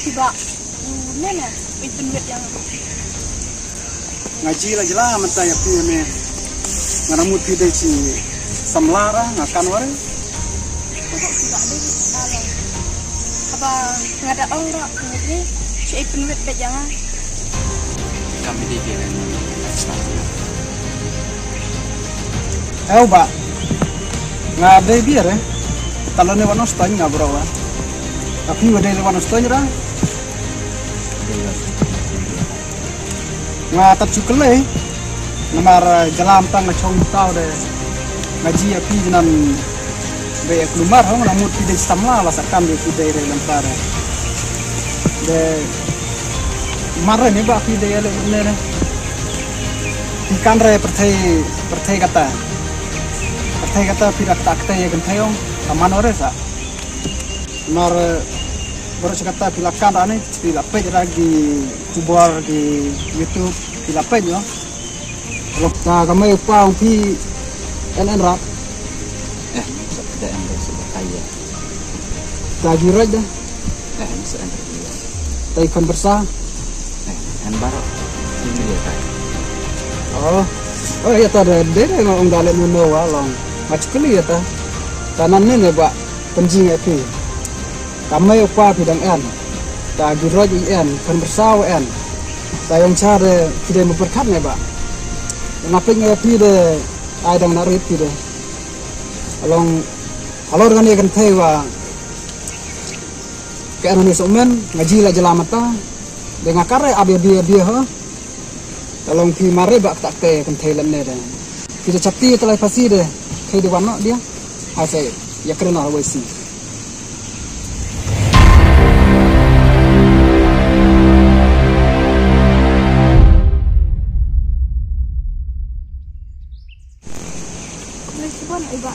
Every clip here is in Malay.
tiba nene itu duit yang ngaji lah jelas mata ya pi me ngaramut pi dei ci samlara ngakan wari pokok tidak ada kalau apa nggak ada orang ini si itu duit jangan kami di jalan ba nggak ada biar ya kalau ne wanos tanya nggak berawa tapi wade ne wanos tanya ra nggak tercukle namar jalan tang ngacong tau deh ngaji api jenam be kelumar hong ramut tidak samla lah sakam di tidak lempar de marah nih ba api dia le ne ikan re pertai kata pirak tak ya kan tayong taman ore sa mar baru kata pilakan ane pilak page lagi tubuar di YouTube pilak page yo kalau kami pang pi NN rap tidak anda sudah kaya lagi raja bisa anda dia taifan bersa yang baru ini dia kaya oh ya tadi deh ngomong dalam menua long macam kali ya ta tanan ni ba penjing api kami upah bidang en ta giroj en kan bersaw en tayong cara tidak memperkat ne ba kenapa ngapi de adang narip de along alor kan kan tewa ke Indonesia men ngaji la jelamata dengan kare dia ha along pi mare ba tak te kan thailand ne de kita capti telai pasi de kai di wano dia hasil ya kena wesi Lisbon iba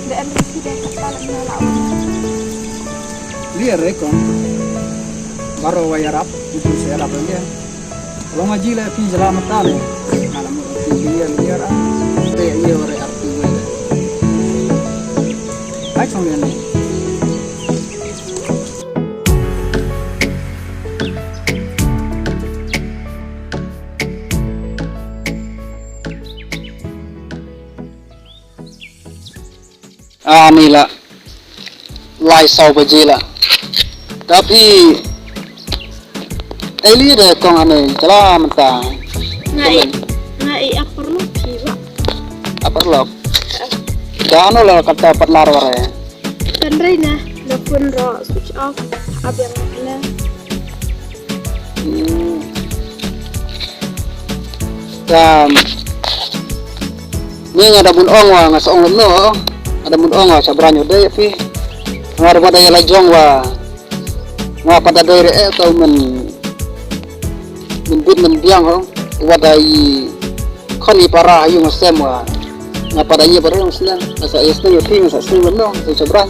dan residen kepala melau liar rekon baru wayarap itu saya rap dia kalau ngaji lah pi jelamatan malam liar iya ore arti ai xong liền ni lah lai sau baje lah tapi eli deh kong ane jalan mentah ngai apa perlu tiba apa lo jangan lo kata perlar wara kan reina telepon ro switch off abang na dan ni ada bun ong wa ngasong no ada bun ong wa sabranyo de pi ngar pada ya lajong wa pada dere atau men bud men biang ho wadai khoni para yung sem wa ngapadanya baru yang senang asa itu ya pi ngasa sing no sabran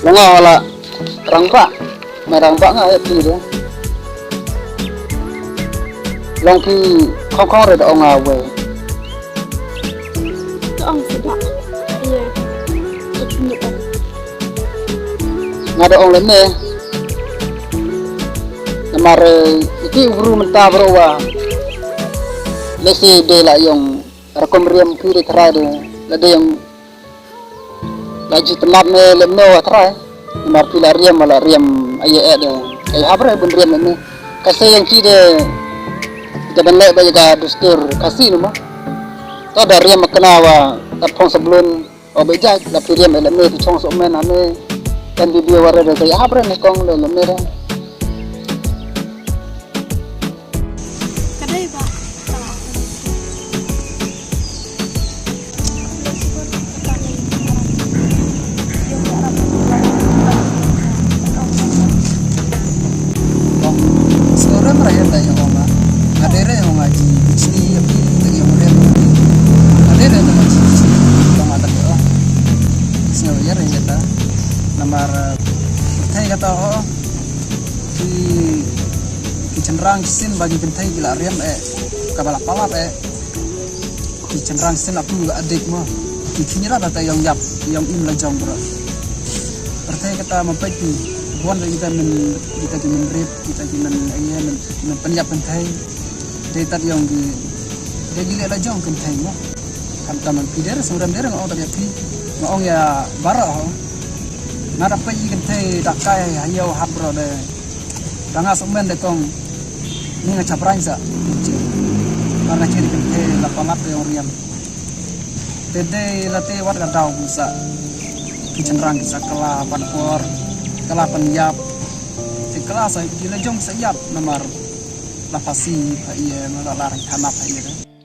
longa wala rangpa merangpa nga ya pi de long pi khong re ong awe ông sudah iya ngada ong lene namar iki uru menta browa lesi de la yung rekom riam pire trade lade yang laju temap me lemno atrai namar pila riam mala riam aye ade ay habre bun riam ne kase yang kide jaban le ba jaga dustur kasih no to da riam kenawa tapong sebelum obeja la riam lemne tu chong so men ane dan video wara de ay habre ne kong le lemne da kadai ba sore meraya tanya oma adere yang ngaji sini tapi lagi murid adere yang ngaji kalau mata dia sini ya yang kata nomor bertai kata di cenderang sin bagi bentai gila riam kabala palap di cenderang sin aku juga adik mah di kini ada yang yap yang im lajang bro bertai kata mempeti buan kita men rip kita men men penyap pentai detat yang di dia gile la jong kentai mo kan taman pider suram der ngau tak pi ngau ya baro nada pa yi kentai dakai hayo habro de danga sumen de kong ni nga chaprang sa karena ciri kentai la pamat yang riam tede late wat ka daw sa kicenrang sa kala panpor kala penyap kala sa gile jong sa yap namar lapasi pa iya mala larang tanap pa iya